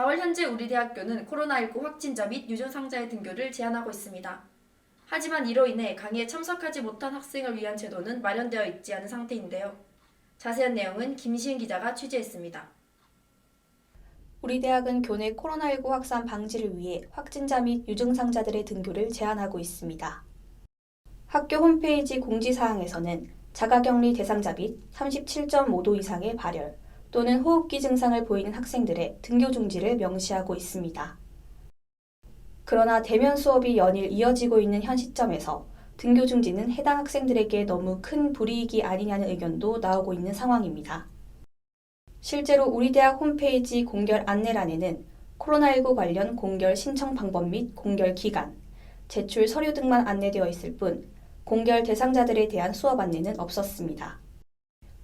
4월 현재 우리 대학교는 코로나19 확진자 및 유증상자의 등교를 제한하고 있습니다. 하지만 이로 인해 강의에 참석하지 못한 학생을 위한 제도는 마련되어 있지 않은 상태인데요. 자세한 내용은 김시은 기자가 취재했습니다. 우리 대학은 교내 코로나19 확산 방지를 위해 확진자 및 유증상자들의 등교를 제한하고 있습니다. 학교 홈페이지 공지사항에서는 자가격리 대상자 및 37.5도 이상의 발열 또는 호흡기 증상을 보이는 학생들의 등교 중지를 명시하고 있습니다. 그러나 대면 수업이 연일 이어지고 있는 현 시점에서 등교 중지는 해당 학생들에게 너무 큰 불이익이 아니냐는 의견도 나오고 있는 상황입니다. 실제로 우리 대학 홈페이지 공결 안내란에는 코로나19 관련 공결 신청 방법 및 공결 기간, 제출 서류 등만 안내되어 있을 뿐 공결 대상자들에 대한 수업 안내는 없었습니다.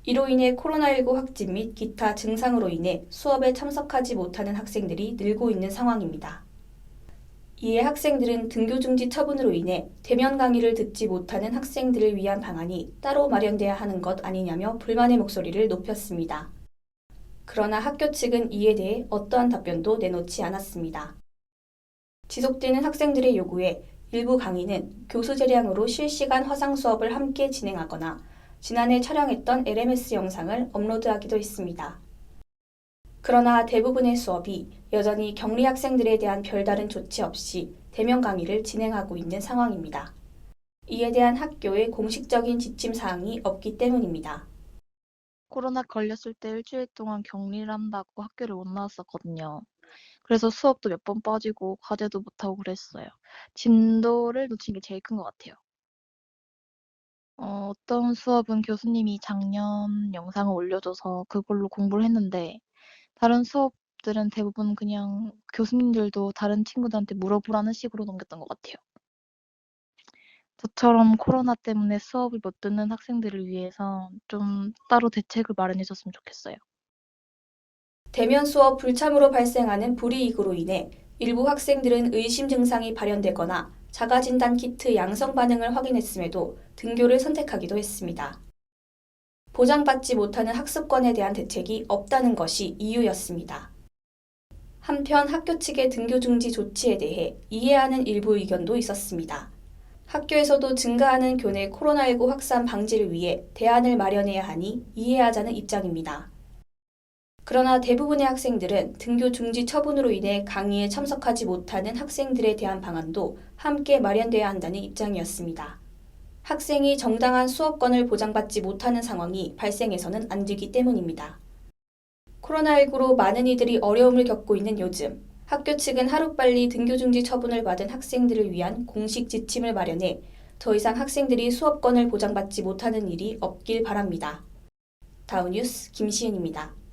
이로 인해 코로나19 확진 및 기타 증상으로 인해 수업에 참석하지 못하는 학생들이 늘고 있는 상황입니다. 이에 학생들은 등교 중지 처분으로 인해 대면 강의를 듣지 못하는 학생들을 위한 방안이 따로 마련돼야 하는 것 아니냐며 불만의 목소리를 높였습니다. 그러나 학교 측은 이에 대해 어떠한 답변도 내놓지 않았습니다. 지속되는 학생들의 요구에 일부 강의는 교수 재량으로 실시간 화상 수업을 함께 진행하거나 지난해 촬영했던 LMS 영상을 업로드하기도 했습니다. 그러나 대부분의 수업이 여전히 격리 학생들에 대한 별다른 조치 없이 대면 강의를 진행하고 있는 상황입니다. 이에 대한 학교의 공식적인 지침 사항이 없기 때문입니다. 코로나 걸렸을 때 일주일 동안 격리를 한다고 학교를 못 나왔었거든요. 그래서 수업도 몇 번 빠지고 과제도 못하고 그랬어요. 진도를 놓친 게 제일 큰 것 같아요. 어떤 수업은 교수님이 작년 영상을 올려줘서 그걸로 공부를 했는데 다른 수업들은 대부분 그냥 교수님들도 다른 친구들한테 물어보라는 식으로 넘겼던 것 같아요. 저처럼 코로나 때문에 수업을 못 듣는 학생들을 위해서 좀 따로 대책을 마련해 줬으면 좋겠어요. 대면 수업 불참으로 발생하는 불이익으로 인해 일부 학생들은 의심 증상이 발현되거나 자가진단 키트 양성 반응을 확인했음에도 등교를 선택하기도 했습니다. 보장받지 못하는 학습권에 대한 대책이 없다는 것이 이유였습니다. 한편 학교 측의 등교 중지 조치에 대해 이해하는 일부 의견도 있었습니다. 학교에서도 증가하는 교내 코로나19 확산 방지를 위해 대안을 마련해야 하니 이해하자는 입장입니다. 그러나 대부분의 학생들은 등교 중지 처분으로 인해 강의에 참석하지 못하는 학생들에 대한 방안도 함께 마련돼야 한다는 입장이었습니다. 학생이 정당한 수업권을 보장받지 못하는 상황이 발생해서는 안 되기 때문입니다. 코로나19로 많은 이들이 어려움을 겪고 있는 요즘, 학교 측은 하루빨리 등교 중지 처분을 받은 학생들을 위한 공식 지침을 마련해 더 이상 학생들이 수업권을 보장받지 못하는 일이 없길 바랍니다. 다우뉴스 김시은입니다.